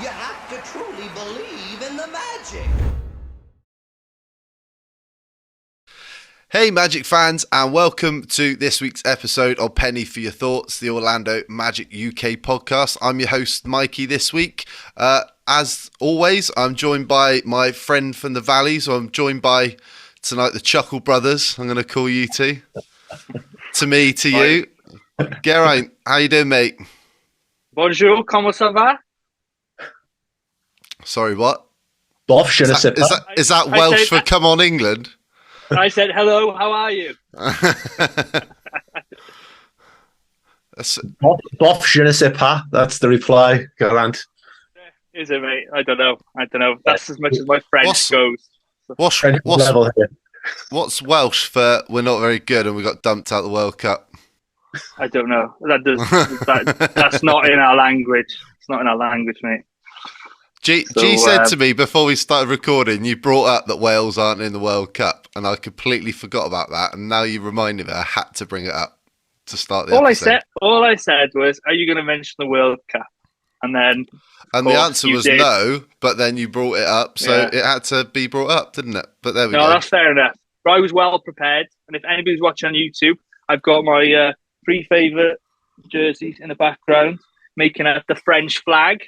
You have to truly believe in the magic. Hey Magic fans, and welcome to this week's episode of Penny for Your Thoughts, the Orlando Magic UK podcast. I'm your host Mikey this week. As always, I'm joined by my friend from the Valley, so I'm joined by tonight the Chuckle Brothers. I'm going to call you two. To me, to you. Geraint, how you doing, mate? Bonjour, comment ça va? Sorry, what? Bof, je ne sais pas. Is that Welsh for come on England? I said, hello, how are you? Bof, je ne sais pas. That's the reply, Geraint. Is it, mate? I don't know. That's as much as my French goes. What's Welsh for we're not very good and we got dumped out of the World Cup? I don't know. That's not in our language. It's not in our language, mate. G said to me before we started recording, you brought up that Wales aren't in the World Cup, and I completely forgot about that. And now you reminded me, I had to bring it up to start the episode. All I said was, "Are you going to mention the World Cup?" And the answer was no. But then you brought it up, so it had to be brought up, didn't it? But there we go. No, that's fair enough. But I was well prepared, and if anybody's watching on YouTube, I've got my three favourite jerseys in the background, making up the French flag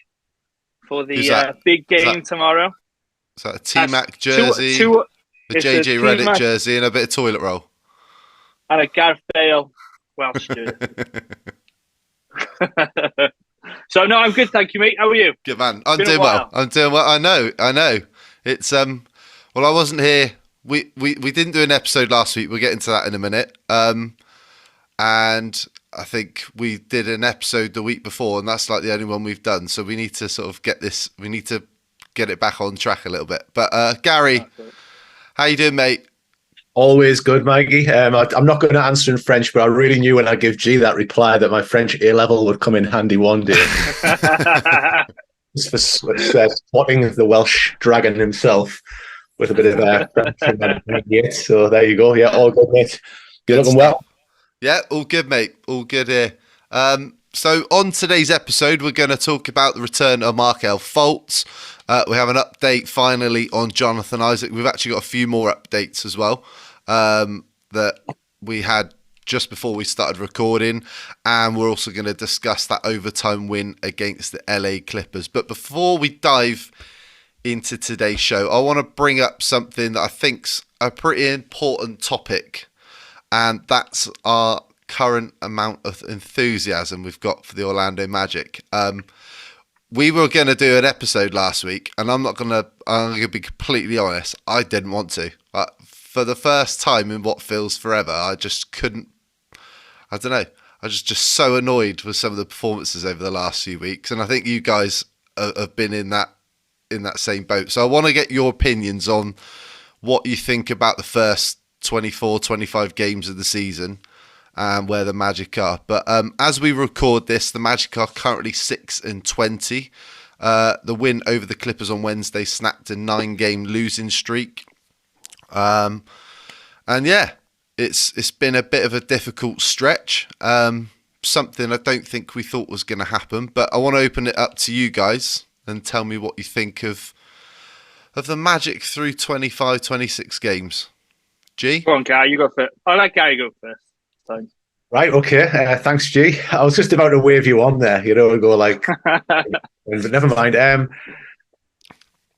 for the big game tomorrow. Is that a T-Mac jersey, a JJ Redick jersey, and a bit of toilet roll? And a Gareth Bale Welsh jersey. So, no, I'm good, thank you, mate. How are you? Good, man. I'm doing well. I know. It's, well, I wasn't here. We didn't do an episode last week. We'll get into that in a minute. And I think we did an episode the week before, and that's like the only one we've done. So we need to sort of get it back on track a little bit. But Gary, how you doing, mate? Always good, Mikey. I'm not going to answer in French, but I really knew when I give G that reply that my French A-level would come in handy one day. Just for spotting the Welsh dragon himself with a bit of so there you go. Yeah, all good, mate. You're looking well. Yeah, all good, mate. All good here. So on today's episode, we're going to talk about the return of Markelle Fultz. We have an update finally on Jonathan Isaac. We've actually got a few more updates as well that we had just before we started recording. And we're also going to discuss that overtime win against the LA Clippers. But before we dive into today's show, I want to bring up something that I think's a pretty important topic. And that's our current amount of enthusiasm we've got for the Orlando Magic. We were going to do an episode last week, and I'm going to be completely honest, I didn't want to. For the first time in what feels forever, I just couldn't. I don't know. I was just so annoyed with some of the performances over the last few weeks, and I think you guys have been in that same boat. So I want to get your opinions on what you think about the first 24, 25 games of the season and where the Magic are. But as we record this, the Magic are currently 6-20. The win over the Clippers on Wednesday snapped a 9-game losing streak. And yeah, it's been a bit of a difficult stretch. Something I don't think we thought was going to happen. But I want to open it up to you guys and tell me what you think of the Magic through 25, 26 games. G? Go on, Gary, you go first. I like Gary go first. Thanks. Right, okay. Thanks, G. I was just about to wave you on there, and go like, but never mind.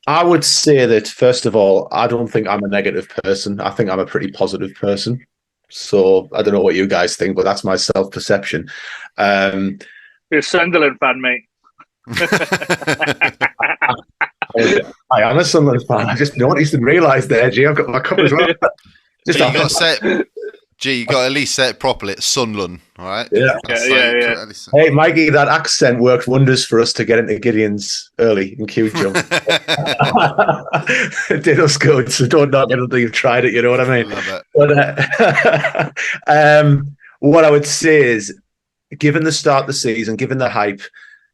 I would say that, first of all, I don't think I'm a negative person. I think I'm a pretty positive person. So I don't know what you guys think, but that's my self-perception. You're a Sunderland fan, mate. I am a Sunderland fan. I just noticed and realised there, G. I've got my cup as well. Just you got to say it, G, you got to at least say it properly. It's Sunderland, all right? Yeah. Hey, Mikey, that accent worked wonders for us to get into Gideon's early in Q jump. It did us good, so don't knock it until you've tried it, you know what I mean? Love it. But what I would say is, given the start of the season, given the hype,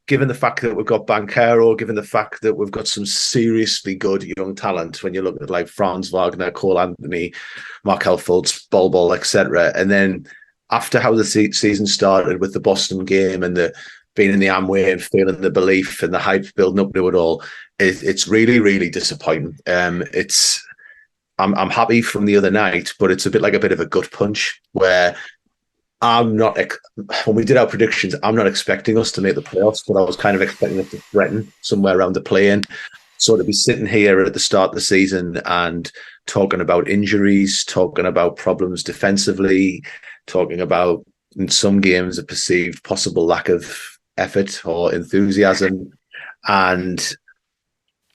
given the fact that we've got Banchero, given the fact that we've got some seriously good young talent, when you look at like Franz Wagner, Cole Anthony, Markelle Fultz, Bol, etc. And then after how the season started with the Boston game and the being in the Amway and feeling the belief and the hype building up to it all, it's really, really disappointing. I'm happy from the other night, but it's a bit of a gut punch where I'm not. When we did our predictions, I'm not expecting us to make the playoffs, but I was kind of expecting us to threaten somewhere around the play-in. So to be sitting here at the start of the season and talking about injuries, talking about problems defensively, talking about in some games a perceived possible lack of effort or enthusiasm, and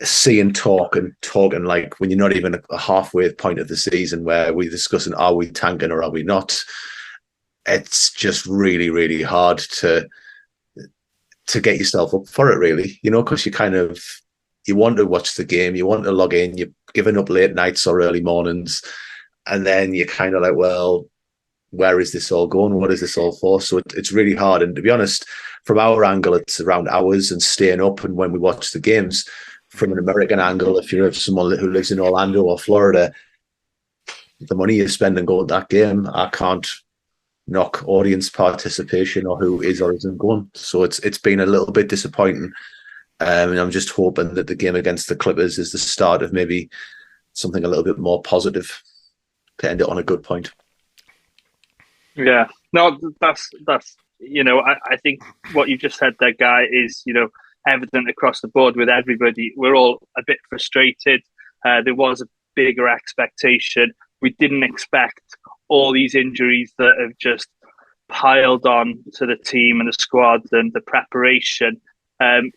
seeing talking like when you're not even a halfway point of the season where we're discussing, are we tanking or are we not? It's just really, really hard to get yourself up for it, really, because you want to watch the game, you want to log in, you're giving up late nights or early mornings, and then you're kind of like, well, where is this all going? What is this all for? So it's really hard. And to be honest, from our angle, it's around hours and staying up. And when we watch the games, from an American angle, if you're someone who lives in Orlando or Florida, the money you spend on going to that game, I can't knock audience participation or who is or isn't going. So it's been a little bit disappointing. And I'm just hoping that the game against the Clippers is the start of maybe something a little bit more positive to end it on a good point. Yeah, no, that's I think what you just said there, Guy, is evident across the board with everybody. We're all a bit frustrated. There was a bigger expectation. We didn't expect all these injuries that have just piled on to the team and the squad and the preparation.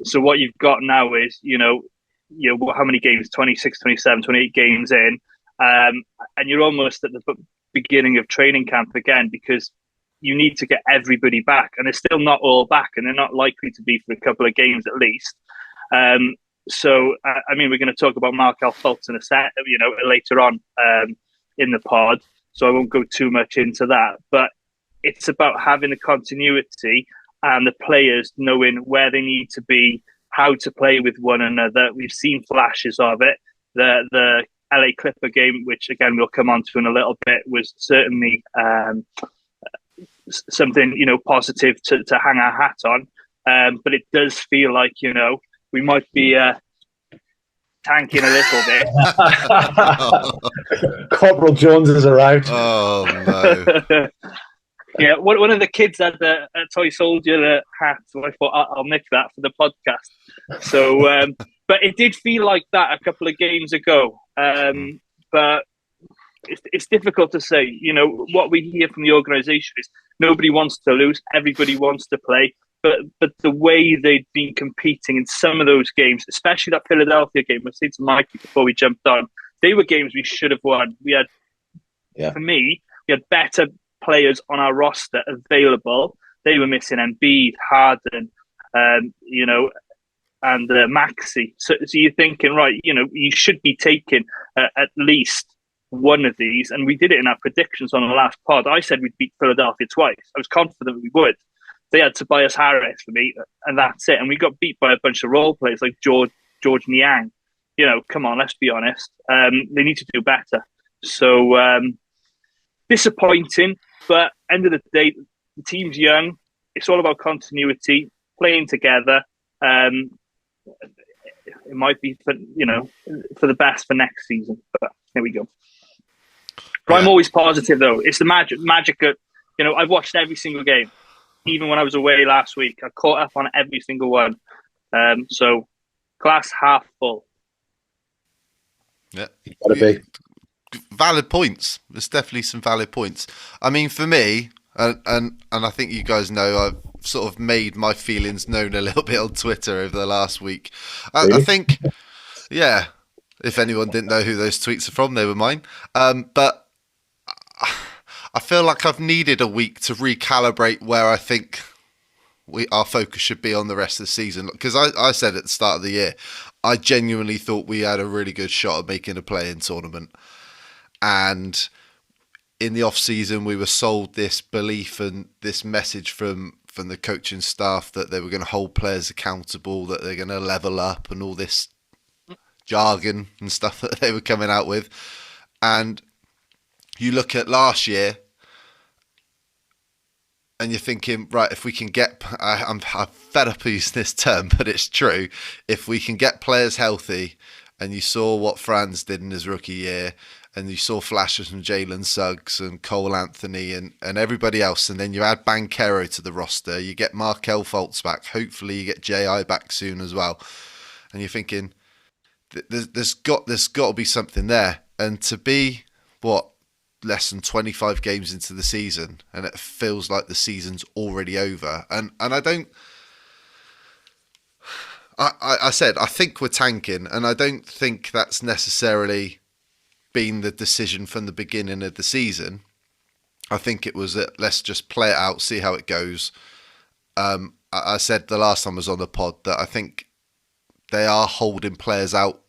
So what you've got now is, how many games? 26, 27, 28 games in. And you're almost at the beginning of training camp again because you need to get everybody back. And they're still not all back, and they're not likely to be for a couple of games at least. So, we're going to talk about Markelle Fultz in a set, later on in the pod. So I won't go too much into that. But it's about having the continuity and the players knowing where they need to be, how to play with one another. We've seen flashes of it. The LA Clipper game, which again we'll come on to in a little bit, was certainly something positive to hang our hat on. But it does feel like we might be tanking a little bit. Corporal Jones has arrived. Oh no. Yeah, one of the kids had a toy soldier hat, so I thought I'll nick that for the podcast. So, but it did feel like that a couple of games ago. But it's difficult to say. What we hear from the organisation is nobody wants to lose, everybody wants to play. But the way they've been competing in some of those games, especially that Philadelphia game, I said to Mikey before we jumped on, they were games we should have won. For me, we had better players on our roster available. They were missing Embiid, Harden, and Maxey. So you're thinking, right, you should be taking at least one of these. And we did it in our predictions on the last pod. I said we'd beat Philadelphia twice. I was confident we would. They had Tobias Harris for me, and that's it. And we got beat by a bunch of role players like George Niang. Come on, let's be honest. They need to do better. So disappointing, but end of the day, the team's young. It's all about continuity, playing together. It might be for the best for next season. But here we go. But I'm always positive, though. It's the magic of, I've watched every single game. Even when I was away last week, I caught up on every single one. So, glass half full. Yeah. Gotta be. Valid points. There's definitely some valid points. I mean, for me, and I think you guys know, I've sort of made my feelings known a little bit on Twitter over the last week. Really? I think, yeah, if anyone didn't know who those tweets are from, they were mine. But I feel like I've needed a week to recalibrate where I think our focus should be on the rest of the season. Because I said at the start of the year, I genuinely thought we had a really good shot at making a play-in tournament. And in the off-season, we were sold this belief and this message from the coaching staff that they were going to hold players accountable, that they're going to level up and all this jargon and stuff that they were coming out with. And you look at last year, and you're thinking, right, if we can get, I'm fed up of using this term, but it's true. If we can get players healthy, and you saw what Franz did in his rookie year, and you saw flashes from Jalen Suggs and Cole Anthony and everybody else, and then you add Banchero to the roster, you get Markelle Fultz back, hopefully you get J.I. back soon as well, and you're thinking, there's got to be something there, and to be, less than 25 games into the season, and it feels like the season's already over. And I said, I think we're tanking, and I don't think that's necessarily been the decision from the beginning of the season. I think it was let's just play it out, see how it goes. I said the last time I was on the pod that I think they are holding players out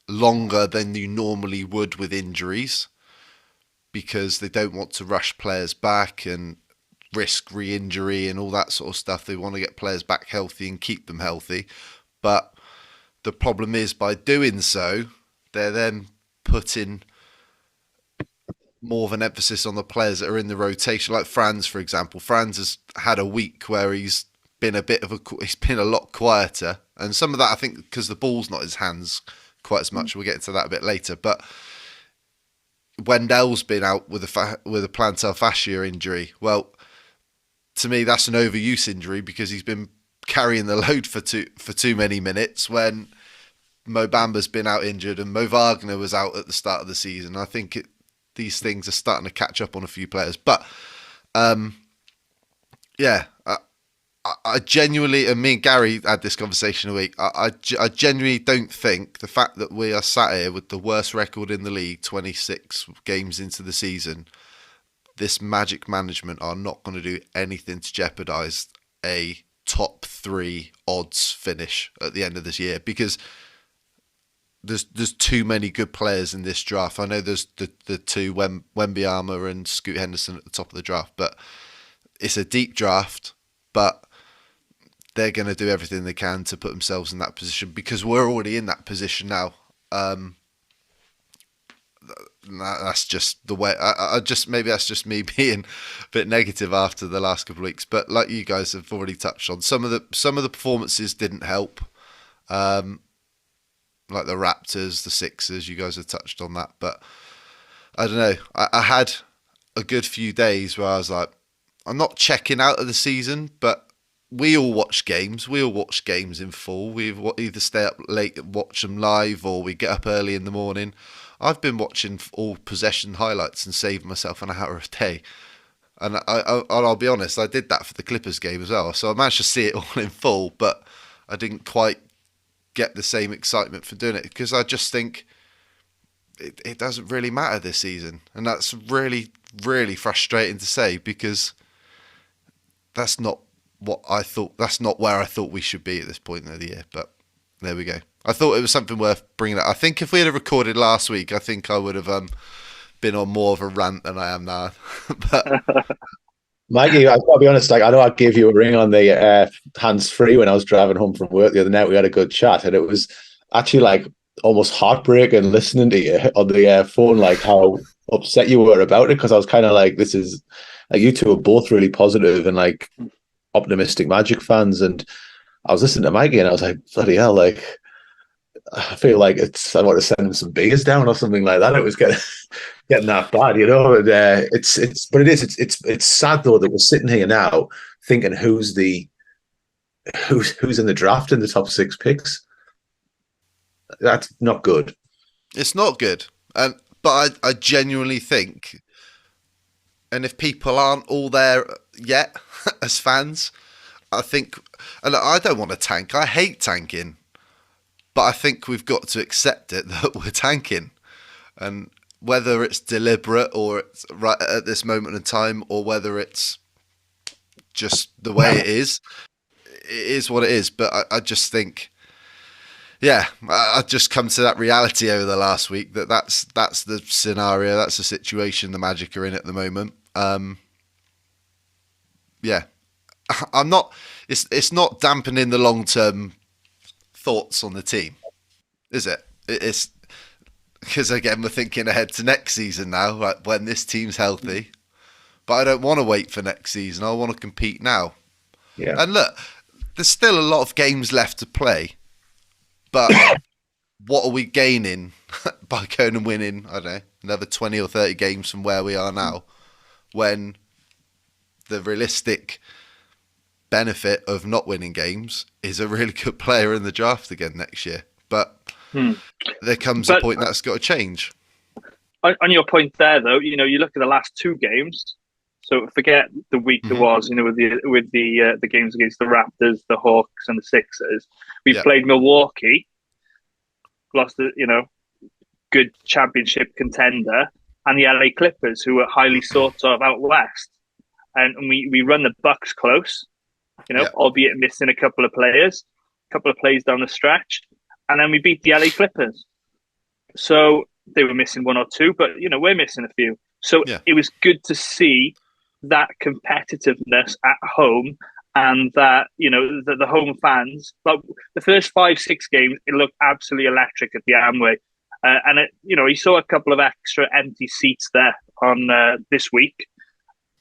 longer than you normally would with injuries, because they don't want to rush players back and risk re-injury and all that sort of stuff. They want to get players back healthy and keep them healthy. But the problem is, by doing so, they're then putting more of an emphasis on the players that are in the rotation. Like Franz, for example. Franz has had a week where he's been a lot quieter. And some of that, I think, because the ball's not in his hands quite as much. We'll get into that a bit later. But Wendell's been out with a plantar fascia injury. Well, to me, that's an overuse injury, because he's been carrying the load for too many minutes when Mo Bamba's been out injured and Mo Wagner was out at the start of the season. I think these things are starting to catch up on a few players. But, I genuinely, and me and Gary had this conversation a week, I genuinely don't think the fact that we are sat here with the worst record in the league, 26 games into the season, this Magic management are not going to do anything to jeopardise a top 3 odds finish at the end of this year, because there's too many good players in this draft. I know there's the two, Wembyama and Scoot Henderson at the top of the draft, but it's a deep draft, but they're going to do everything they can to put themselves in that position, because we're already in that position now. That's just the way. Maybe that's just me being a bit negative after the last couple of weeks. But like you guys have already touched on, some of the performances didn't help. Like the Raptors, the Sixers, you guys have touched on that. But I don't know. I had a good few days where I was like, I'm not checking out of the season, but we all watch games. We all watch games in full. We either stay up late and watch them live, or we get up early in the morning. I've been watching all possession highlights and saved myself an hour a day. And I'll be honest, I did that for the Clippers game as well. So I managed to see it all in full, but I didn't quite get the same excitement for doing it, because I just think it doesn't really matter this season. And that's really, really frustrating to say, because that's not what I thought. That's not where I thought we should be at this point of the year. But there we go. I thought it was something worth bringing up. I think if we had recorded last week, I think I would have been on more of a rant than I am now. But Mikey, I've got to be honest. Like, I know I gave you a ring on the hands-free when I was driving home from work the other night. We had a good chat, and it was actually like almost heartbreaking listening to you on the phone, like how upset you were about it. Because I was kind of like, this is like, you two are both really positive and like optimistic Magic fans, and I was listening to Mikey, and I was like, bloody hell, like, I feel like I want to send him some beers down or something like that. It was getting that bad, you know. And it's sad though that we're sitting here now thinking who's in the draft in the top 6 picks. That's not good. It's not good, but I genuinely think, and if people aren't all there yet as fans, I think, and I don't want to tank. I hate tanking. But I think we've got to accept it that we're tanking. And whether it's deliberate or it's right at this moment in time, or whether it's just the way it is what it is. But I just think, I've just come to that reality over the last week that's the scenario, that's the situation the Magic are in at the moment. I'm not, it's not dampening the long-term thoughts on the team, is it? It's because, again, we're thinking ahead to next season now, like when this team's healthy, but I don't want to wait for next season. I want to compete now. Yeah. And look, there's still a lot of games left to play, but what are we gaining by going and winning, I don't know, another 20 or 30 games from where we are now, when the realistic benefit of not winning games is a really good player in the draft again next year. But there comes a point that's got to change. On your point there, though, you look at the last 2 games. So forget the week there was, with the games against the Raptors, the Hawks, and the Sixers. We played Milwaukee, lost good championship contender, and the LA Clippers, who were highly sought of out west. And we run the Bucks close, albeit missing a couple of plays down the stretch, and then we beat the LA Clippers. So they were missing 1 or 2, but we're missing a few. So it was good to see that competitiveness at home, and that the home fans. Like the first 5-6 games, it looked absolutely electric at the Amway, and you saw a couple of extra empty seats there on this week,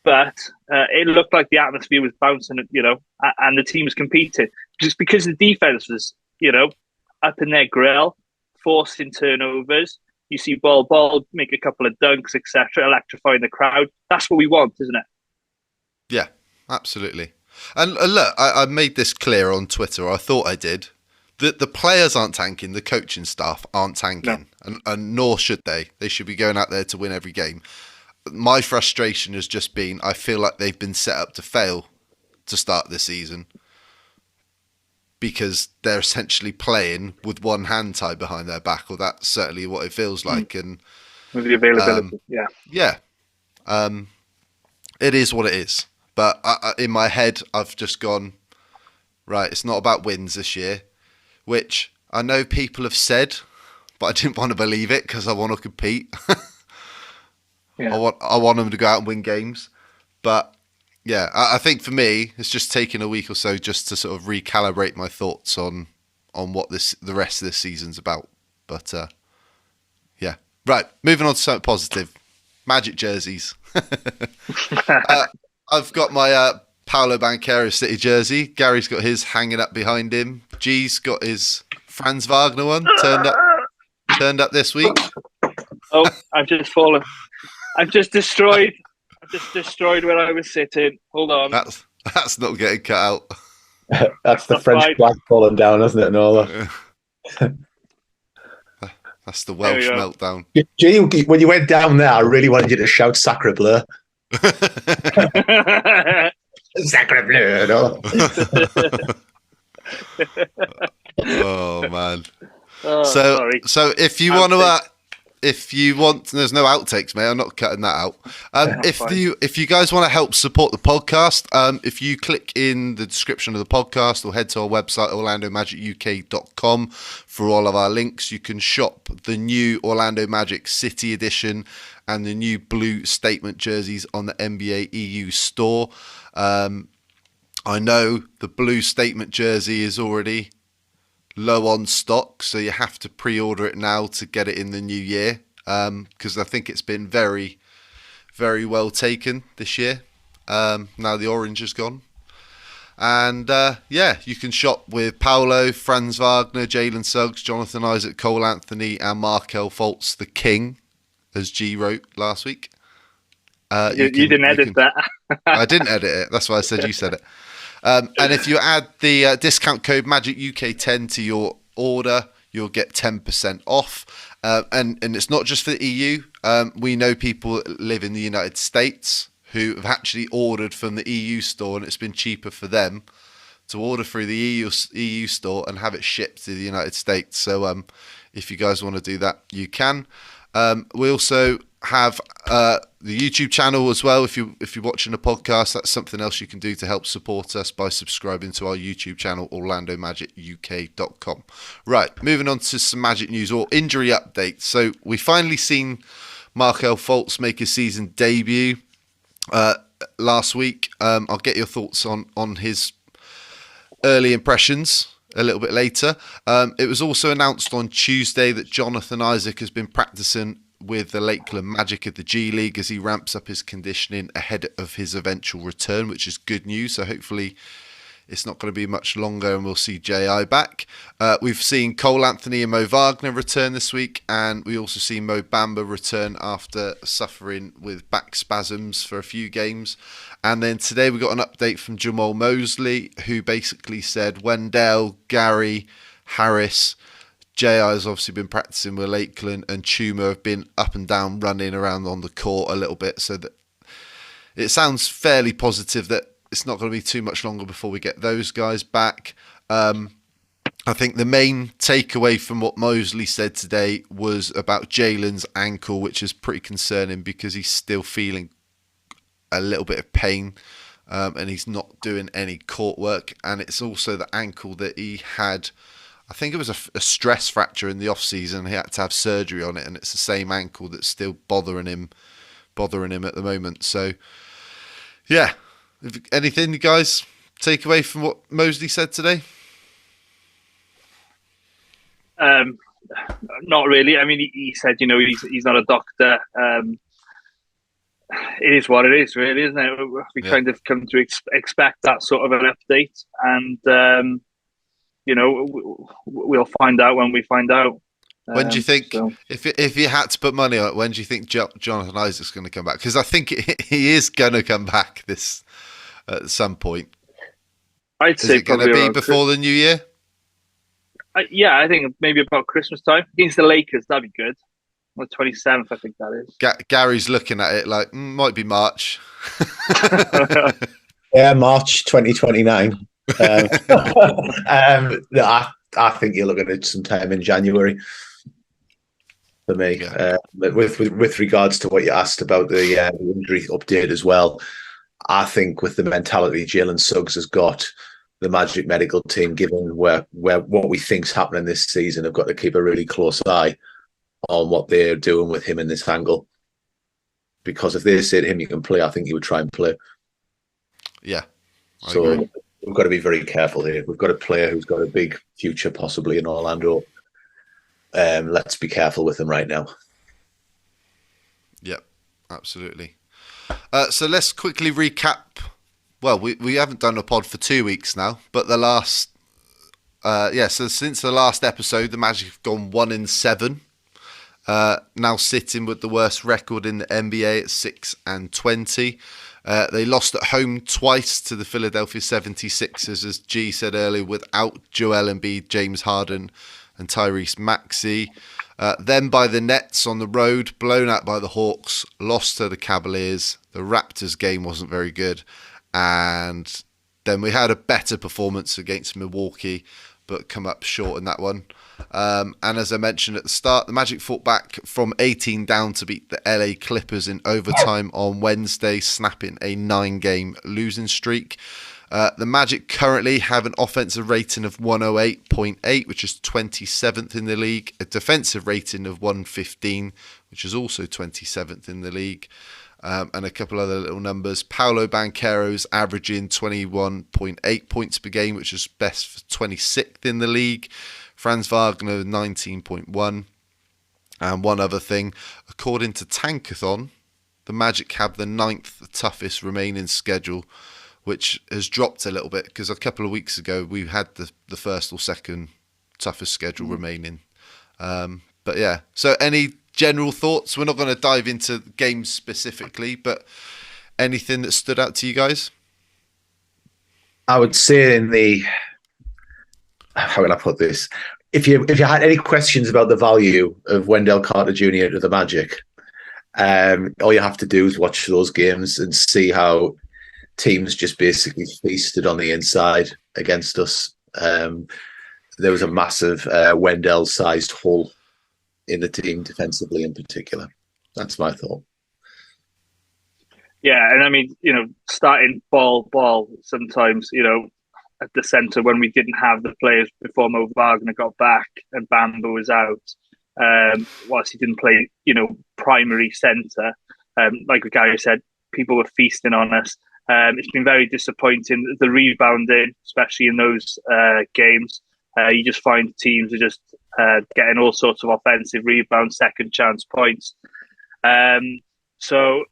but it looked like the atmosphere was bouncing, and the team was competing just because the defense was up in their grill, forcing turnovers. You see ball make a couple of dunks, etc., electrifying the crowd. That's what we want, isn't it? Yeah, absolutely. And look, I made this clear on Twitter, or I thought I did. The players aren't tanking, the coaching staff aren't tanking, and nor should they. They should be going out there to win every game. My frustration has just been, I feel like they've been set up to fail to start this season, because they're essentially playing with one hand tied behind their back, or that's certainly what it feels like. And with the availability, it is what it is. But in my head, I've just gone, right, it's not about wins this year, which I know people have said, but I didn't want to believe it because I want to compete. I want them to go out and win games. But yeah, I think for me, it's just taking a week or so just to sort of recalibrate my thoughts on what the rest of this season's about. But yeah, right. Moving on to something positive. Magic jerseys. I've got my Paolo Banchero City jersey. Gary's got his hanging up behind him. G's got his Franz Wagner one turned up this week. Oh, I've just fallen. I've just destroyed where I was sitting. Hold on. That's not getting cut out. That's the French flag falling down, isn't it, Nola? That's the Welsh meltdown. Gee, when you went down there, I really wanted you to shout "Sacre bleu." Sacre bleu, no? Oh man. Sorry. So if you want, there's no outtakes, mate. I'm not cutting that out. If you guys want to help support the podcast, if you click in the description of the podcast or head to our website, orlandomagicuk.com, for all of our links, you can shop the new Orlando Magic City Edition and the new blue statement jerseys on the NBA EU store. I know the blue statement jersey is already low on stock, so you have to pre-order it now to get it in the new year, because I think it's been very, very well taken this year. Now the orange is gone. And you can shop with Paolo, Franz Wagner, Jalen Suggs, Jonathan Isaac, Cole Anthony, and Markelle Fultz, the King, as G wrote last week. You didn't edit that. I didn't edit it. That's why I said you said it. And if you add the discount code MagicUK10 to your order, you'll get 10% off. And it's not just for the EU. We know people that live in the United States who have actually ordered from the EU store, and it's been cheaper for them to order through the EU store and have it shipped to the United States. So if you guys want to do that, you can. We also have the YouTube channel as well. If you're watching a podcast, that's something else you can do to help support us by subscribing to our YouTube channel, orlandomagicuk.com. Right, moving on to some Magic news or injury updates. So we finally seen Markelle Fultz make his season debut last week. I'll get your thoughts on his early impressions a little bit later. It was also announced on Tuesday that Jonathan Isaac has been practicing with the Lakeland Magic of the G League as he ramps up his conditioning ahead of his eventual return, which is good news. So hopefully it's not going to be much longer and we'll see JI back. We've seen Cole Anthony and Mo Wagner return this week, and we also see Mo Bamba return after suffering with back spasms for a few games. And then today we got an update from Jamal Mosley, who basically said Wendell, Gary, Harris, JI has obviously been practicing with Lakeland, and Chuma have been up and down running around on the court a little bit, so that it sounds fairly positive that it's not going to be too much longer before we get those guys back. I think the main takeaway from what Mosley said today was about Jalen's ankle, which is pretty concerning because he's still feeling a little bit of pain, and he's not doing any court work. And it's also the ankle that he had, I think it was a stress fracture in the off-season. He had to have surgery on it, and it's the same ankle that's still bothering him at the moment. So, yeah. Anything you guys take away from what Mosley said today? Not really. I mean, he said, he's not a doctor. It is what it is, really, isn't it? We kind of come to expect that sort of an update, and we'll find out when we find out. When do you think, if you had to put money on it, when do you think Jonathan Isaac's going to come back? Because I think he is going to come back at some point. I'd say is it going to be before the new year? I think maybe about Christmas time against the Lakers. That'd be good. On the 27th, I think that is. Gary's looking at it like might be March. Yeah, March 2029. I think you're looking at sometime in January for me. Yeah. But with regards to what you asked about the injury update as well, I think with the mentality Jalen Suggs has got, the Magic medical team, given where what we think's happening this season, have got to keep a really close eye on what they're doing with him in this angle. Because if they say to him, "You can play," I think he would try and play. Yeah. I agree. We've got to be very careful here. We've got a player who's got a big future, possibly in Orlando. Let's be careful with him right now. Yep, absolutely. So let's quickly recap. Well, we haven't done a pod for 2 weeks now, but the last, so since the last episode, the Magic have gone 1-7. Now sitting with the worst record in the NBA at 6-20. They lost at home twice to the Philadelphia 76ers, as G said earlier, without Joel Embiid, James Harden, and Tyrese Maxey. Then by the Nets on the road, blown out by the Hawks, lost to the Cavaliers. The Raptors game wasn't very good. And then we had a better performance against Milwaukee, but come up short in that one. And as I mentioned at the start, the Magic fought back from 18 down to beat the LA Clippers in overtime on Wednesday, snapping a 9-game losing streak. The Magic currently have an offensive rating of 108.8, which is 27th in the league, a defensive rating of 115, which is also 27th in the league, and a couple other little numbers. Paolo Banchero's averaging 21.8 points per game, which is best for 26th in the league. Franz Wagner 19.1. And one other thing, according to Tankathon, the Magic have the 9th toughest remaining schedule, which has dropped a little bit because a couple of weeks ago we had the first or second toughest schedule remaining. But yeah, so any general thoughts? We're not going to dive into games specifically, but anything that stood out to you guys? I would say how can I put this? If you had any questions about the value of Wendell Carter Jr. to the Magic, all you have to do is watch those games and see how teams just basically feasted on the inside against us. There was a massive Wendell-sized hole in the team defensively in particular. That's my thought. Yeah, and I mean, starting ball sometimes, at the centre when we didn't have the players before Mo Wagner got back and Bamba was out, whilst he didn't play, primary centre. Like Gary said, people were feasting on us. It's been very disappointing. The rebounding, especially in those games, you just find teams are just getting all sorts of offensive rebounds, second chance points. So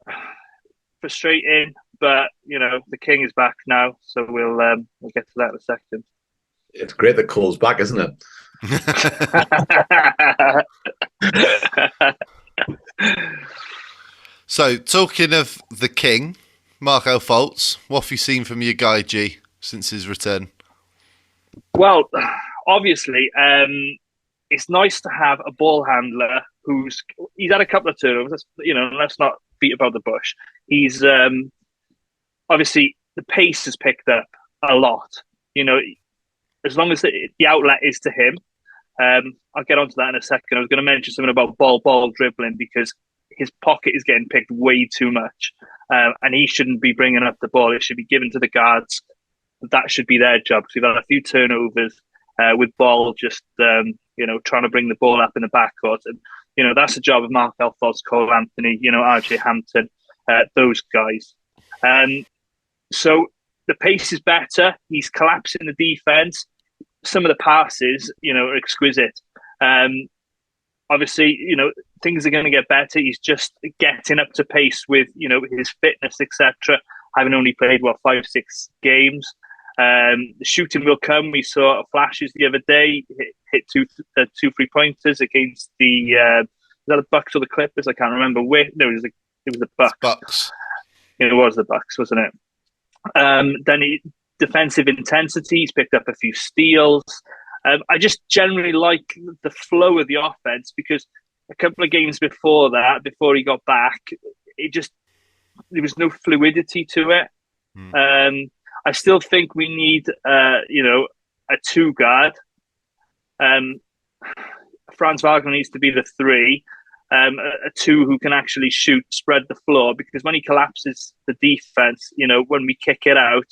frustrating, but the king is back now, so we'll get to that in a second. It's great that Cole's back, isn't it? So, talking of the king, Markelle Fultz, what have you seen from your guy G since his return? Well, obviously, it's nice to have a ball handler he's had a couple of turnovers. Let's not beat about the bush. He's obviously the pace has picked up a lot. As long as the outlet is to him. I'll get onto that in a second. I was going to mention something about ball dribbling because his pocket is getting picked way too much, and he shouldn't be bringing up the ball. It should be given to the guards. That should be their job. Because we've had a few turnovers with ball just trying to bring the ball up in the backcourt, and that's the job of Markelle Fultz, Cole Anthony, RJ Hampton, those guys. So the pace is better. He's collapsing the defense. Some of the passes, are exquisite. Obviously, things are going to get better. He's just getting up to pace with, his fitness, etc. Having only played 5-6 games. The shooting will come. We saw flashes the other day. Hit two 3-pointers against the was that the Bucks or the Clippers? I can't remember. No, it was the Bucks. Bucks. It was the Bucks, wasn't it? Then defensive intensity. He's picked up a few steals. I just generally like the flow of the offense because a couple of games before he got back, there was no fluidity to it. I still think we need, a 2 guard. Franz Wagner needs to be the 3, a 2 who can actually shoot, spread the floor, because when he collapses the defense, when we kick it out,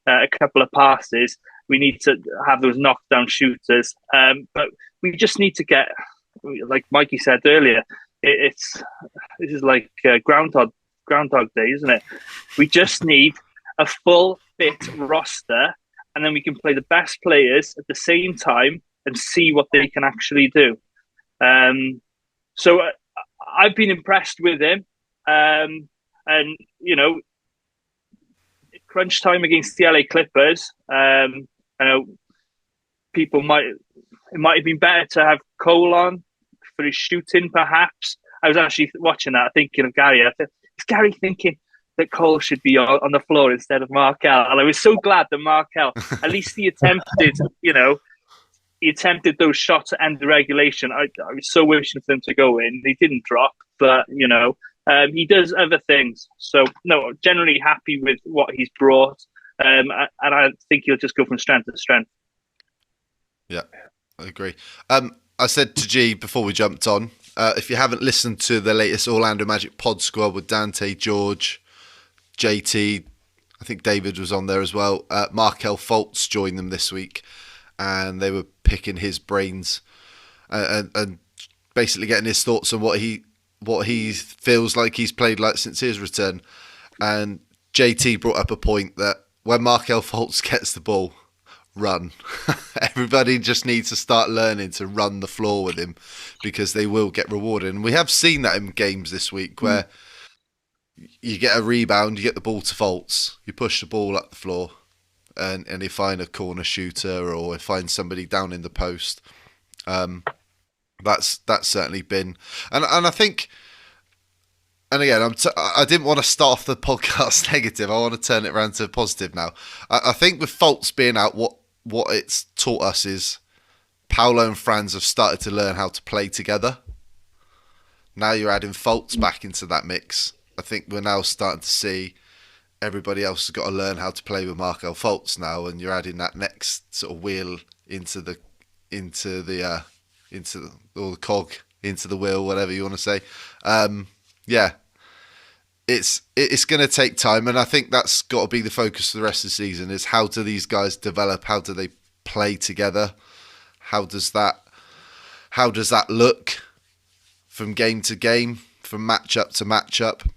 a couple of passes, we need to have those knockdown shooters. But we just need to get, like Mikey said earlier, this is like Groundhog Day, isn't it? We just need a full fit roster, and then we can play the best players at the same time and see what they can actually do. So I've been impressed with him, and crunch time against the LA Clippers. I know it might have been better to have Cole on for his shooting, perhaps. I was actually watching that, thinking of Gary. Is Gary thinking that Cole should be on the floor instead of Markelle? And I was so glad that Markelle, at least he attempted, he attempted those shots at end of regulation. I was so wishing for them to go in. They didn't drop, but, he does other things. So, no, generally happy with what he's brought. And I think he'll just go from strength to strength. Yeah, I agree. I said to G before we jumped on, if you haven't listened to the latest Orlando Magic pod squad with Dante, George, JT, I think David was on there as well. Markelle Fultz joined them this week, and they were picking his brains and basically getting his thoughts on what he feels like he's played like since his return. And JT brought up a point that when Markelle Fultz gets the ball, run. Everybody just needs to start learning to run the floor with him, because they will get rewarded. And we have seen that in games this week where you get a rebound, you get the ball to Fultz, you push the ball up the floor, and you find a corner shooter or you find somebody down in the post. That's certainly been, and I think, and again, I didn't want to start off the podcast negative. I want to turn it around to positive now. I think with Fultz being out, what it's taught us is Paolo and Franz have started to learn how to play together. Now you're adding Fultz back into that mix. I think we're now starting to see everybody else has got to learn how to play with Markelle Fultz now, and you're adding that next sort of wheel into the cog into the wheel, whatever you want to say. Yeah, it's going to take time, and I think that's got to be the focus for the rest of the season: is how do these guys develop? How do they play together? How does that look from game to game, from matchup to matchup?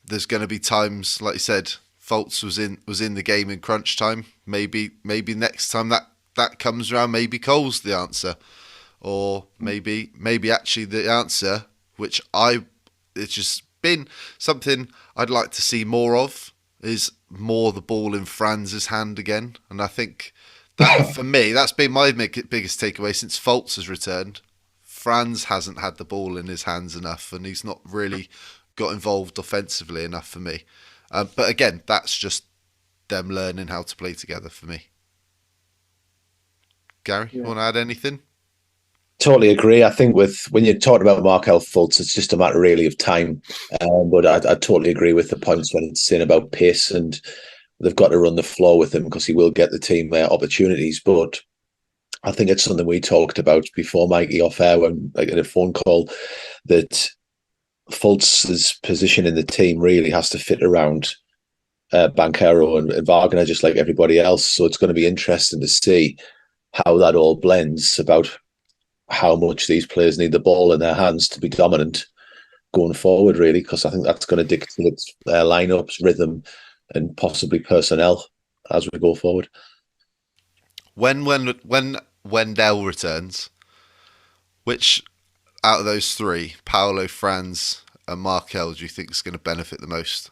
There's going to be times, like you said, Fultz was in the game in crunch time. Maybe next time that comes around, maybe Cole's the answer, or maybe actually the answer, which it's just been something I'd like to see more of, is more the ball in Franz's hand again. And I think that, for me, that's been my biggest takeaway since Fultz has returned. Franz hasn't had the ball in his hands enough, and he's not really got involved offensively enough for me. But again, that's just them learning how to play together for me. Gary, you want to add anything? Totally agree. I think when you're talking about Markelle Fultz, it's just a matter really of time. But I totally agree with the points when it's saying about pace, and they've got to run the floor with him because he will get the team opportunities. But I think it's something we talked about before, Mikey, off air, when like in a phone call, that Fultz's position in the team really has to fit around Banchero and Wagner, just like everybody else. So it's going to be interesting to see how that all blends, about how much these players need the ball in their hands to be dominant going forward, really, because I think that's going to dictate their lineups, rhythm, and possibly personnel as we go forward. When Wendell returns, which out of those three, Paolo, Franz, and Markelle, do you think is going to benefit the most?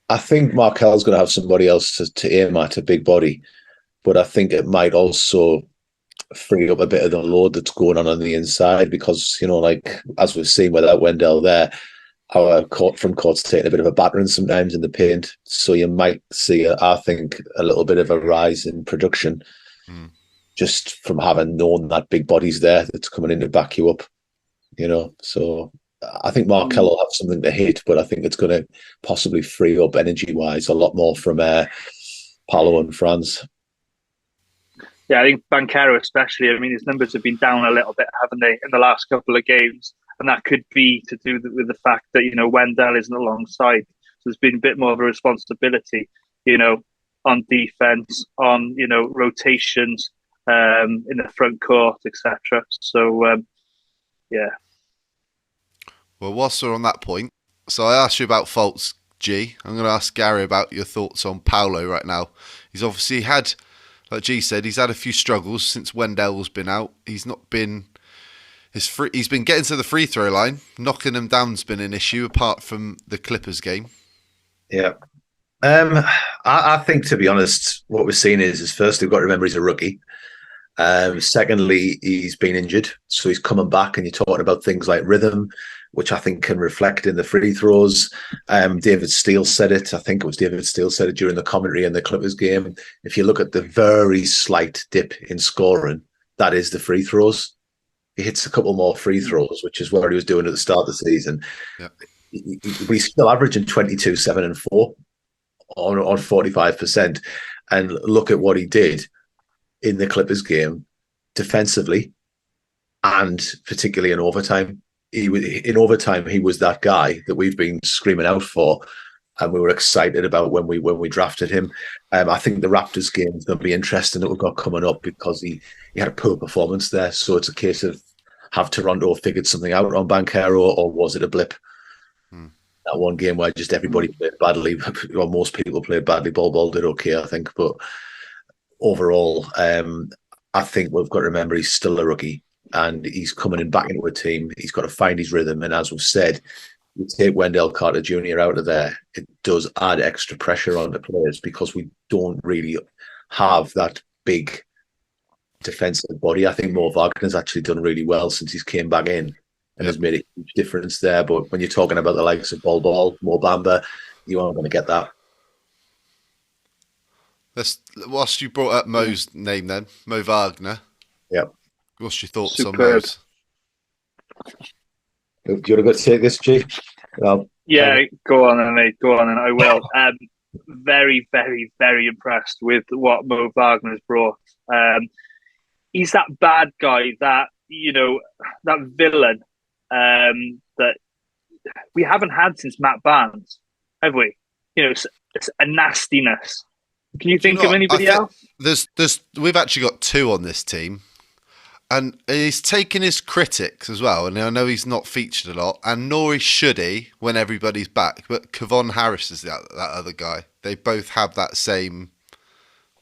I think Markel's going to have somebody else to aim at, a big body, but I think it might also free up a bit of the load that's going on the inside, because, like as we've seen without Wendell there, our front court's taking a bit of a battering sometimes in the paint. So you might see, I think, a little bit of a rise in production just from having known that big body's there that's coming in to back you up, So I think Markelle will have something to hit, but I think it's going to possibly free up energy-wise a lot more from Paolo and Franz. Yeah, I think Banchero especially, his numbers have been down a little bit, haven't they, in the last couple of games? And that could be to do with the fact that, Wendell isn't alongside. So there's been a bit more of a responsibility, on defense, on, rotations in the front court, etc. So, yeah. Well, whilst we're on that point, so I asked you about Fultz, G. I'm going to ask Gary about your thoughts on Paolo right now. He's obviously had, like G said, he's had a few struggles since Wendell's been out. He's not been... He's been getting to the free throw line. Knocking him down's been an issue, apart from the Clippers game. Yeah. I think, to be honest, what we're seeing is first, we've got to remember he's a rookie. Secondly, he's been injured, so he's coming back, and you're talking about things like rhythm, which I think can reflect in the free throws. David Steele said it. I think it was David Steele said it during the commentary in the Clippers game. If you look at the very slight dip in scoring, that is the free throws. He hits a couple more free throws, which is what he was doing at the start of the season. Yeah. But he's still averaging 22, 7, and 4 on 45%. And look at what he did in the Clippers game defensively, and particularly in overtime. He was that guy that we've been screaming out for, and we were excited about when we drafted him. I think the Raptors game is going to be interesting that we've got coming up, because he had a poor performance there. So it's a case of, have Toronto figured something out on Banchero, or was it a blip? That one game where just everybody played badly, or most people played badly. Ball did okay, I think. But overall, I think we've got to remember he's still a rookie, and he's coming in back into a team. He's got to find his rhythm. And as we've said, you take Wendell Carter Jr. out of there, it does add extra pressure on the players, because we don't really have that big defensive body. I think Mo Wagner's actually done really well since he's came back in, and has made a huge difference there. But when you're talking about the likes of Ball, Mo Bamba, you aren't going to get that. Whilst you brought up Mo's name then, Mo Wagner. Yep. What's your thoughts Superb. on Mo's? Do you want to go take this, G? Yeah, go on, mate. Go on, and I will. Very, very, very impressed with what Mo Wagner has brought. He's that bad guy, that villain that we haven't had since Matt Barnes, have we? It's a nastiness. Can you think of anybody else? We've actually got two on this team. And he's taken his critics as well, and I know he's not featured a lot, and nor should he when everybody's back. But Kevon Harris is that other guy. they both have that same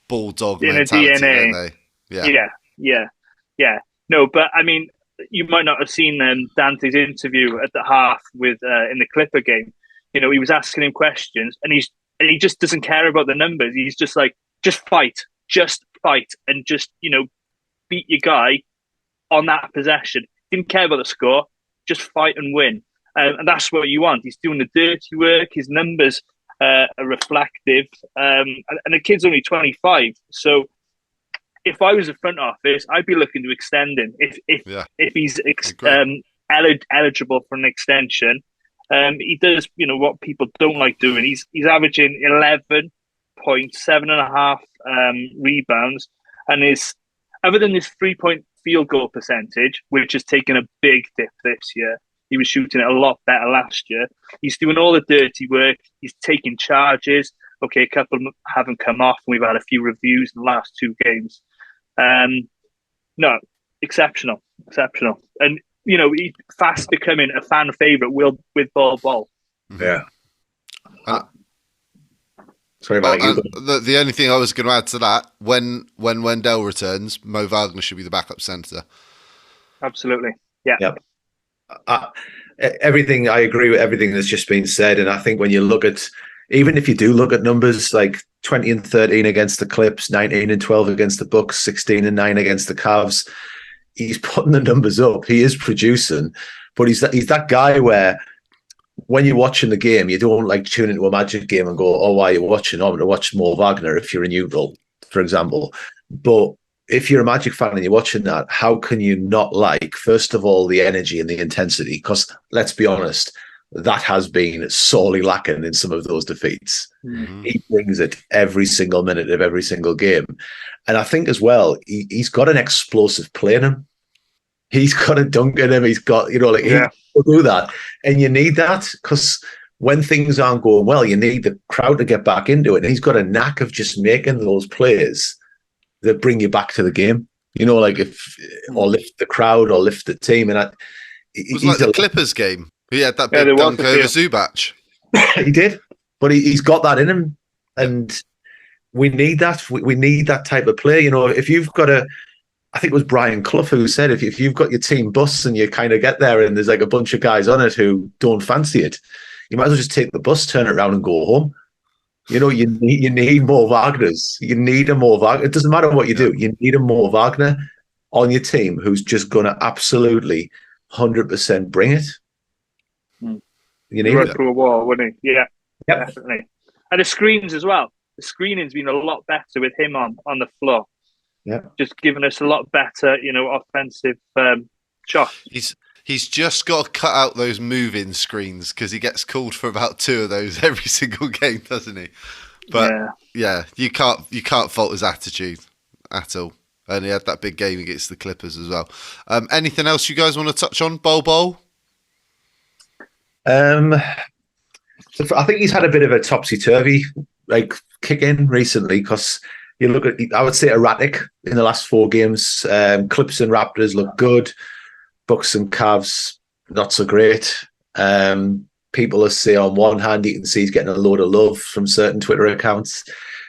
bulldog in a mentality, DNA. don't they? Yeah. No, but I mean, you might not have seen Dante's interview at the half with in the Clipper game. You know, he was asking him questions, and he just doesn't care about the numbers. He's just like, just fight, and just beat your guy on that possession. Didn't care about the score, just fight and win, and that's what you want. He's doing the dirty work. His numbers are reflective, and the kid's only 25, so. If I was a front office, I'd be looking to extend him. If he's eligible for an extension, he does what people don't like doing. He's averaging 11.7.5 rebounds, and other than his 3-point field goal percentage, which has taken a big dip this year. He was shooting it a lot better last year. He's doing all the dirty work. He's taking charges. Okay, a couple haven't come off, and we've had a few reviews in the last 2 games. No, exceptional, and he's fast becoming a fan favorite with Ball. Yeah. Sorry about you. The only thing I was going to add to that, when Wendell returns, Mo Wagner should be the backup centre. Absolutely, yeah. Yep. Everything, I agree with everything that's just been said, and I think when you look at, even if you do look at numbers like 20 and 13 against the Clips, 19 and 12 against the Bucks, 16 and 9 against the Cavs, he's putting the numbers up. He is producing, but he's that guy where when you're watching the game, you don't like tune into a Magic game and go, "Oh, why are you watching? I'm going to watch Mo Wagner." If you're a neutral, for example, but if you're a Magic fan and you're watching that, how can you not like, first of all, the energy and the intensity? Because let's be honest, that has been sorely lacking in some of those defeats. Mm-hmm. He brings it every single minute of every single game. And I think as well, he's got an explosive play in him. He's got a dunk in him. He's got, he will do that. And you need that because when things aren't going well, you need the crowd to get back into it. And he's got a knack of just making those plays that bring you back to the game. Or lift the crowd or lift the team. And it was like the Clippers game. He had that big dunk over Zubac. He did, but he's got that in him, and we need that. We need that type of play. If you've got I think it was Brian Clough who said, if you've got your team bus and you kind of get there and there's like a bunch of guys on it who don't fancy it, you might as well just take the bus, turn it around, and go home. You need more Wagners. You need a more Wagner. It doesn't matter what you do. You need a more Wagner on your team who's just going to absolutely 100% bring it. You need run through a wall, wouldn't he? Yeah, yep. Definitely. And the screens as well. The screening's been a lot better with him on the floor. Yeah, just giving us a lot better, offensive shots. He's just got to cut out those move-in screens because he gets called for about 2 of those every single game, doesn't he? But yeah, you can't fault his attitude at all. And he had that big game against the Clippers as well. Anything else you guys want to touch on, Bol? So I think he's had a bit of a topsy-turvy kick in recently because you look at, I would say, erratic in the last 4 games. Clips and Raptors look good. Bucks and Cavs, not so great. People will say on one hand, you can see he's getting a load of love from certain Twitter accounts.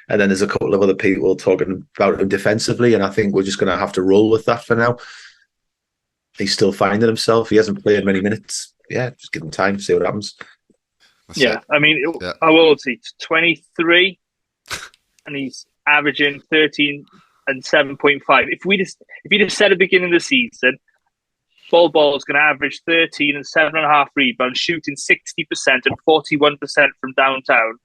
And then there's a couple of other people talking about him defensively. And I think we're just going to have to roll with that for now. He's still finding himself. He hasn't played many minutes. Yeah, just give him time, see what happens. I mean, how old is he? 23, and he's averaging 13 and 7.5. If you'd have said at the beginning of the season, Ball's going to average 13 and 7.5 rebounds, shooting 60% and 41% from downtown,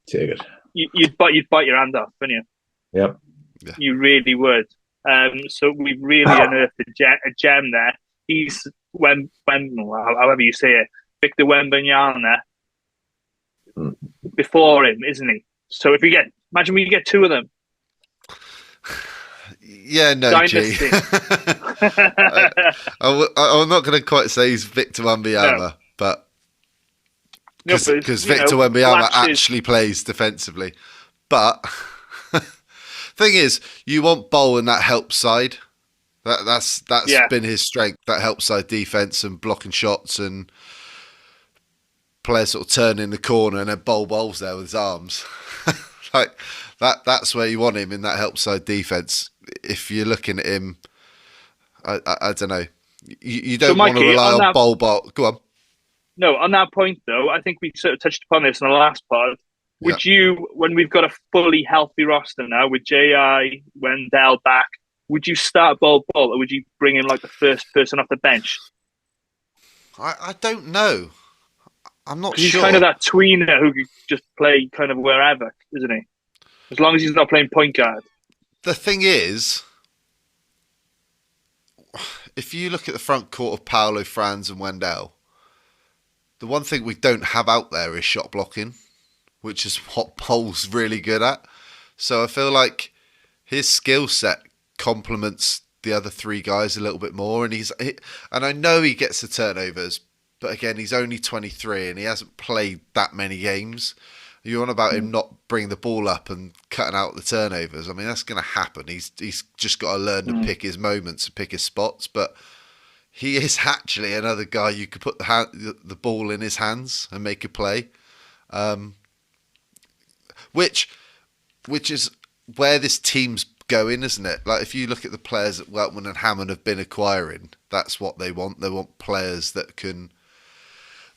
take it. You'd bite your hand off, wouldn't you? Yep. Yeah. You really would. So we've really unearthed a gem there. He's however you say it, Victor Wembanyama before him, isn't he? So imagine we get 2 of them. Yeah, no, Dynasty. I'm not going to quite say he's Victor Wembanyama, but because Victor Wembanyama actually plays defensively. But thing is, you want Bol in that help side. That's been his strength, that help side defense and blocking shots. And players sort of turning the corner and then Bowles there with his arms. Like that's where you want him in that help side defence. If you're looking at him, I don't know. You don't want to rely on Bol. Go on. No, on that point though, I think we sort of touched upon this in the last pod. Would you, when we've got a fully healthy roster now with J.I., Wendell back, would you start Bol, or would you bring him like the first person off the bench? I don't know. I'm not sure. He's kind of that tweener who could just play kind of wherever, isn't he? As long as he's not playing point guard. The thing is, if you look at the front court of Paolo, Franz and Wendell, the one thing we don't have out there is shot blocking, which is what Bol's really good at. So I feel like his skill set complements the other three guys a little bit more. And I know he gets the turnovers, but again, he's only 23 and he hasn't played that many games. You're on about him not bringing the ball up and cutting out the turnovers. I mean, that's going to happen. He's just got to learn to pick his moments and pick his spots. But he is actually another guy you could put the ball in his hands and make a play. Which is where this team's going, isn't it? Like if you look at the players that Weltman and Hammond have been acquiring, that's what they want. They want players that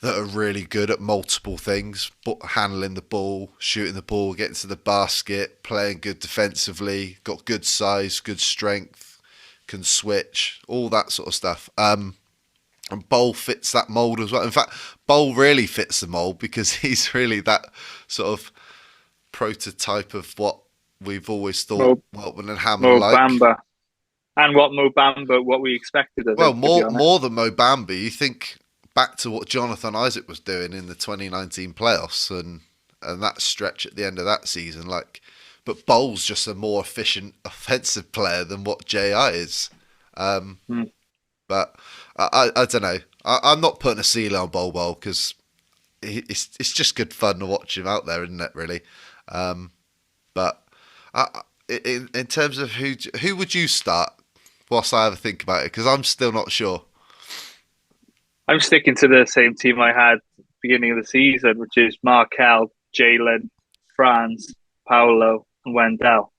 are really good at multiple things, handling the ball, shooting the ball, getting to the basket, playing good defensively, got good size, good strength, can switch, all that sort of stuff. And Bol fits that mould as well. In fact, Bol really fits the mould because he's really that sort of prototype of what we've always thought Weltman and Hammond like. Bamba. And what we expected of him. Well, more than Mo Bamba. You think back to what Jonathan Isaac was doing in the 2019 playoffs and that stretch at the end of that season. But Bol's just a more efficient offensive player than what J.I. is. But I don't know. I'm not putting a ceiling on Bol because it's just good fun to watch him out there, isn't it, really? But in terms of who would you start whilst I have a think about it? Because I'm still not sure. I'm sticking to the same team I had at the beginning of the season, which is Markelle, Jalen, Franz, Paolo, and Wendell.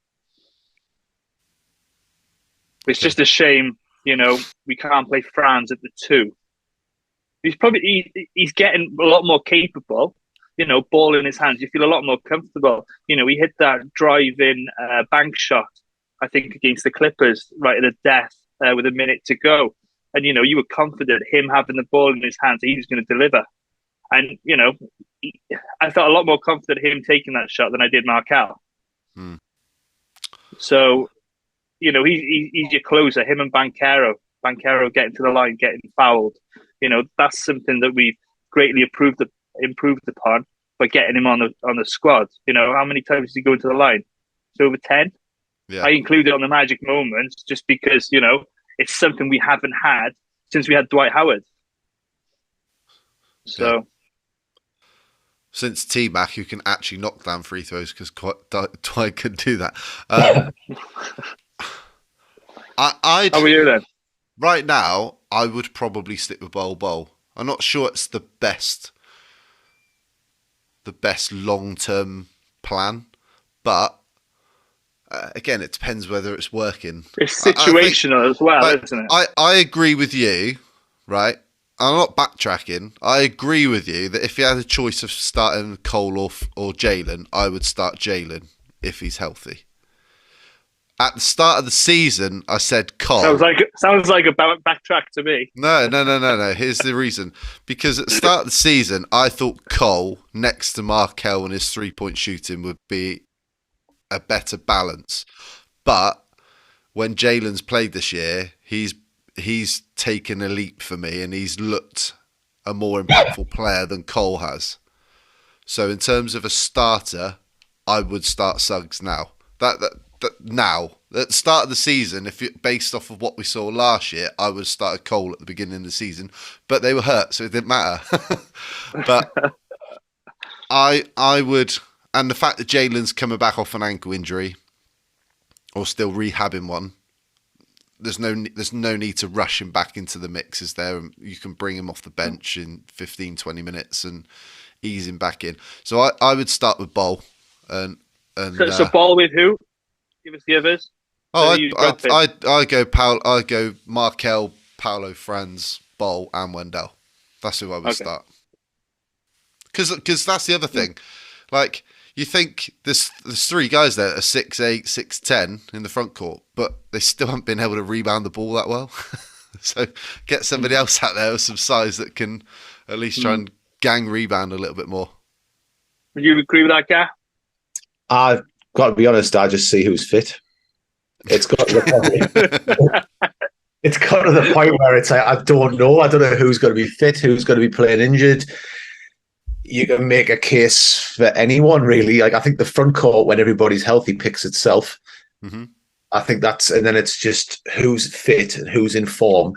It's just a shame, we can't play Franz at the 2. He's getting a lot more capable, ball in his hands. You feel a lot more comfortable. He hit that drive-in bank shot, I think, against the Clippers right at the death with a minute to go. And, you were confident him having the ball in his hands, he was going to deliver. And, I felt a lot more confident him taking that shot than I did Markelle. So, he's your closer, him and Banchero getting to the line, getting fouled. That's something that we've greatly improved upon by getting him on the squad. How many times does he go into the line? It's over 10. Yeah. I include it on the Magic moments just because, it's something we haven't had since we had Dwight Howard. So, yeah. Since T-Mac, who can actually knock down free throws because Dwight could do that. How are you then? Right now, I would probably stick with Bol. I'm not sure it's the best long-term plan, but again, it depends whether it's working. It's situational as well, isn't it? I agree with you, right? I'm not backtracking. I agree with you that if you had a choice of starting Cole or Jalen, I would start Jalen if he's healthy. At the start of the season, I said Cole. Sounds like a backtrack to me. No. Here's the reason. Because at the start of the season, I thought Cole, next to Markelle and his 3-point shooting, would be a better balance. But when Jalen's played this year, he's taken a leap for me and he's looked a more impactful player than Cole has. So in terms of a starter, I would start Suggs now. Now, at the start of the season, based off of what we saw last year, I would start Cole at the beginning of the season, but they were hurt, so it didn't matter. But I would, and the fact that Jalen's coming back off an ankle injury, or still rehabbing one, there's no need to rush him back into the mix, is there? You can bring him off the bench in 15, 20 minutes, and ease him back in. So I would start with Bol. So Bol with who? Give us the others. I go Markelle, Paulo, Franz, Bol, and Wendell. That's who I would start. Because that's the other thing. Like, you think there's three guys there that are 6'8", 6'10" in the front court, but they still haven't been able to rebound the ball that well. So get somebody else out there with some size that can at least try and gang rebound a little bit more. Would you agree with that, guy? I've got to be honest, I just see who's fit. It's got to the point. It's got to the point where it's like, I don't know who's going to be fit, who's going to be playing injured. You can make a case for anyone, really. Like, I think the front court, when everybody's healthy, picks itself. Mm-hmm. I think and then it's just who's fit and who's in form.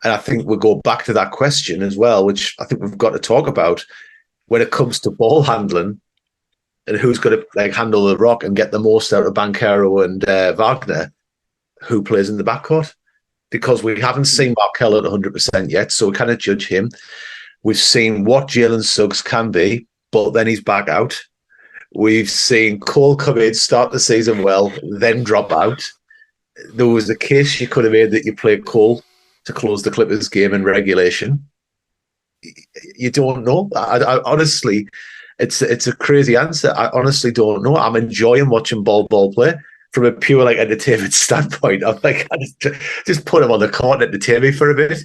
And I think we'll go back to that question as well, which I think we've got to talk about when it comes to ball handling and who's going to handle the rock and get the most out of Banchero and Wagner, who plays in the backcourt. Because we haven't seen Markelle at 100% yet, so we cannot judge him. We've seen what Jalen Suggs can be, but then he's back out. We've seen Cole come in, start the season well, then drop out. There was a case you could have made that you played Cole to close the Clippers game in regulation. You don't know. I honestly, it's a crazy answer. I honestly don't know. I'm enjoying watching ball play from a pure entertainment standpoint. I'm like, I just put him on the court and entertain me for a bit.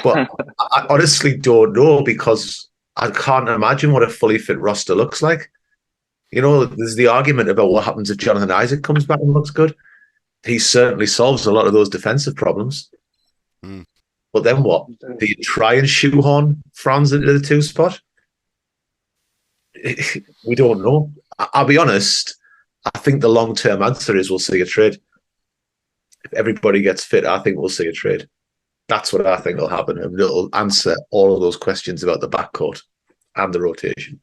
But I honestly don't know, because I can't imagine what a fully fit roster looks like. There's the argument about what happens if Jonathan Isaac comes back and looks good. He certainly solves a lot of those defensive problems. Mm. But then what? Do you try and shoehorn Franz into the 2 spot? We don't know. I'll be honest. I think the long-term answer is we'll see a trade. If everybody gets fit, I think we'll see a trade. That's what I think will happen, and it'll answer all of those questions about the backcourt and the rotation.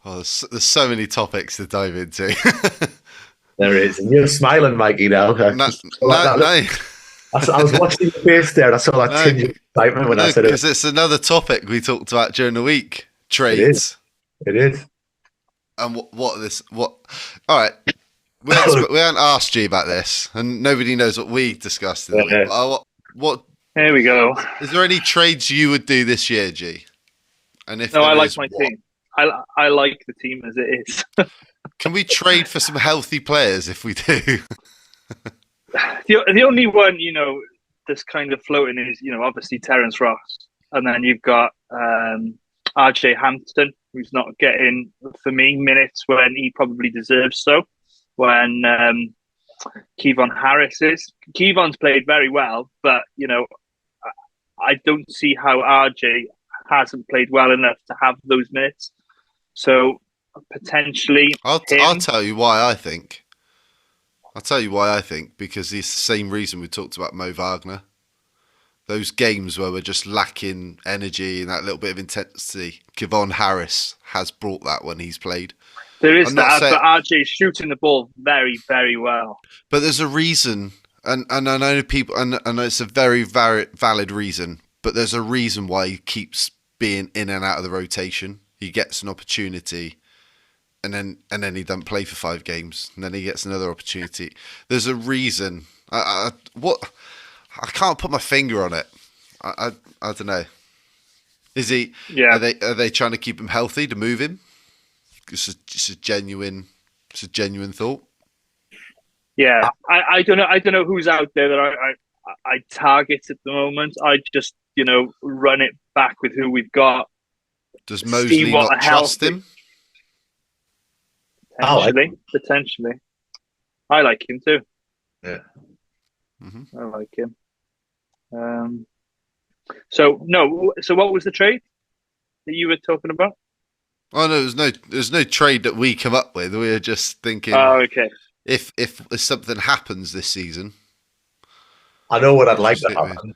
Oh, there's so many topics to dive into. There is. And you're smiling, Mikey, now. No. I was watching your face there, and I saw that tinge of excitement when I said it. Because it's another topic we talked about during the week. Trades. It is. And what? All right. We haven't asked you about this, and nobody knows what we discussed in the week. What? Here we go. Is there any trades you would do this year, G? And if I like my team. I like the team as it is. Can we trade for some healthy players if we do? The only one, that's kind of floating is, obviously Terence Ross. And then you've got RJ Hampton, who's not getting, for me, minutes when he probably deserves so. When Kevon Harris is. Kevon's played very well, but, I don't see how RJ hasn't played well enough to have those minutes. So potentially, I'll tell you why I think. Because it's the same reason we talked about Mo Wagner. Those games where we're just lacking energy and that little bit of intensity, Kevon Harris has brought that when he's played. There is that, but RJ's shooting the ball very, very well. But there's a reason, and I know people, and I know it's a very valid reason, but there's a reason why he keeps being in and out of the rotation. He gets an opportunity, and then he doesn't play for 5 games, and then he gets another opportunity. There's a reason. I can't put my finger on it. I don't know. Is he? Yeah. Are they trying to keep him healthy to move him? It's a genuine thought. Yeah, I don't know who's out there that I target at the moment. I just run it back with who we've got. Does Mosley not trust him? Potentially. I like him too. Yeah. I like him. So what was the trade that you were talking about? Oh no, there's no trade that we come up with. We were just thinking. Oh, okay. If something happens this season, I know what I'd like to happen.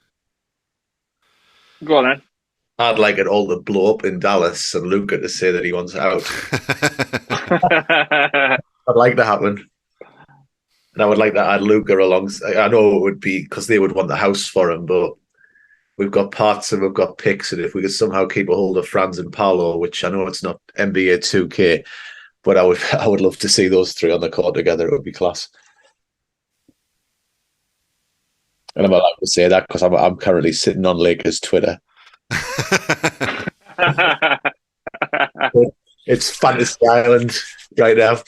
Go on then. I'd like it all to blow up in Dallas and Luka to say that he wants out. I'd like that happen. And I would like to add Luka alongside. I know it would be because they would want the house for him, but we've got Pats and we've got picks, and if we could somehow keep a hold of Franz and Paolo, which I know it's not NBA 2K, but I would love to see those three on the court together. It would be class. And I'm allowed to say that because I'm currently sitting on Lakers Twitter. It's Fantasy Island right now.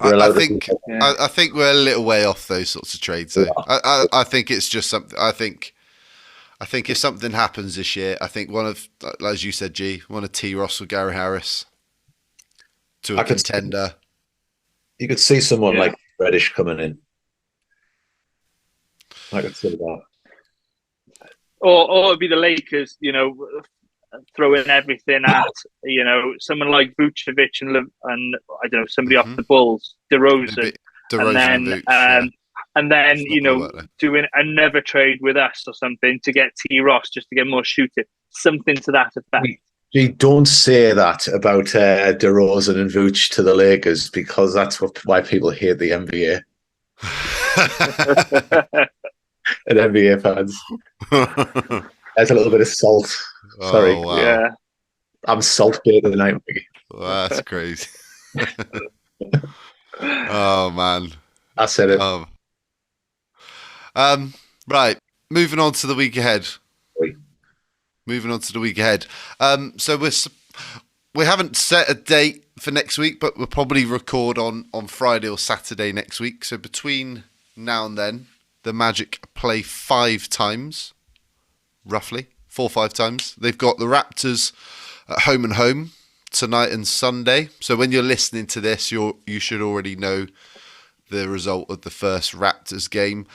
I think we're a little way off those sorts of trades. Though. Yeah. I think it's just something. I think if something happens this year, I think one of, as you said, one of T. Ross or Gary Harris to a contender. You could see someone like Reddish coming in. I could see that. Or it'd be the Lakers, throwing everything at, someone like Vucevic and I don't know, somebody off the Bulls, DeRozan. And then doing another trade with us or something to get T. Ross just to get more shooting. Something to that effect. You don't say that about DeRozan and Vooch to the Lakers because that's why people hate the NBA. And NBA fans. There's a little bit of salt. Sorry. Oh, wow. Yeah. I'm salt bait tonight, Mikey. Well, that's crazy. Oh, man. I said it. Right. Moving on to the week ahead. So we haven't set a date for next week, but we'll probably record on Friday or Saturday next week. So between now and then, the Magic play 5 times, roughly 4 or 5 times. They've got the Raptors at home and home tonight and Sunday. So when you're listening to this, you should already know the result of the first Raptors game.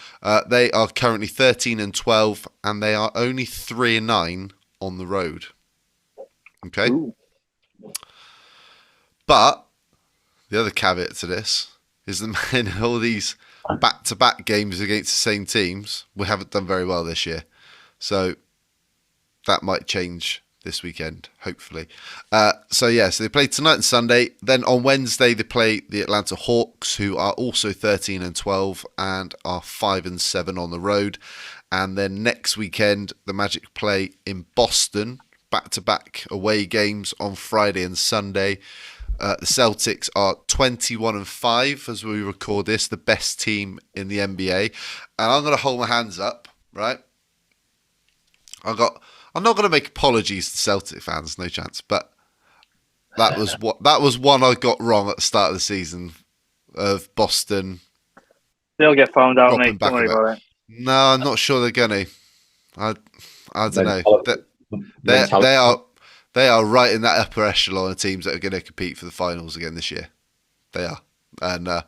They are currently 13-12, and they are only 3-9 on the road. Okay. Ooh. But the other caveat to this is that in all these back-to-back games against the same teams, we haven't done very well this year. So that might change this weekend, hopefully. So they play tonight and Sunday. Then on Wednesday, they play the Atlanta Hawks, who are also 13-12 and are 5-7 on the road. And then next weekend, the Magic play in Boston, back-to-back away games on Friday and Sunday. The Celtics are 21-5 as we record this, the best team in the NBA. And I'm going to hold my hands up, right? I'm not going to make apologies to Celtic fans, no chance. But that was one I got wrong at the start of the season of Boston. They'll get found out, mate. Don't worry about it. No, I'm not sure they're going to. I don't know. They are right in that upper echelon of teams that are going to compete for the finals again this year. They are, and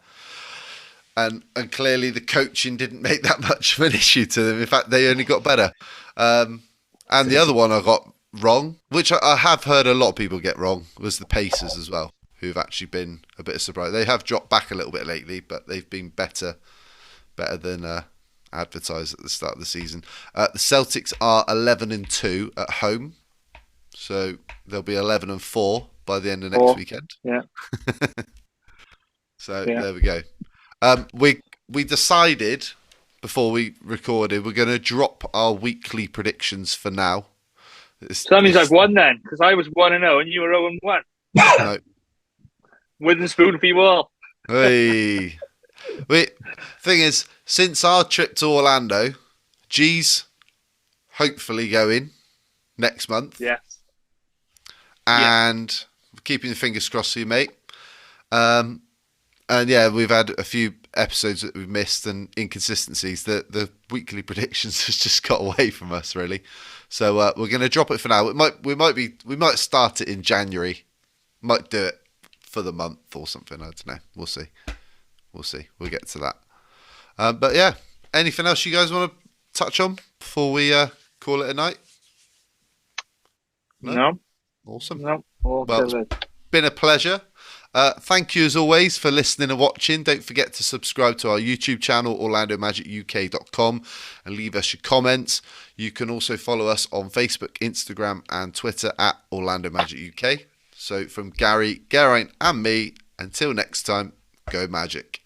clearly the coaching didn't make that much of an issue to them. In fact, they only got better. And the other one I got wrong, which I have heard a lot of people get wrong, was the Pacers as well, who've actually been a bit of a surprise. They have dropped back a little bit lately, but they've been better than advertised at the start of the season. The Celtics are 11-2 at home. So they'll be 11-4 by the end of next weekend. Yeah. There we go. We decided before we recorded we're going to drop our weekly predictions for now. So that means I've won then, because I was 1-0 and you were 0-1. No. Wooden spoon for you all. Hey. Thing is, since our trip to Orlando, G's hopefully going next month. Yes. And keeping the fingers crossed for you, mate. And we've had a few episodes that we've missed and inconsistencies. The weekly predictions has just got away from us, really. So we're going to drop it for now. We might start it in January. Might do it for the month or something. I don't know. We'll see. We'll get to that. But yeah, anything else you guys want to touch on before we call it a night? No. Awesome. No. Well, it's been a pleasure. Thank you as always for listening and watching. Don't forget to subscribe to our YouTube channel, OrlandoMagicUK.com, and leave us your comments. You can also follow us on Facebook, Instagram, and Twitter at Orlando Magic UK. So from Gary, Geraint, and me, until next time, go Magic.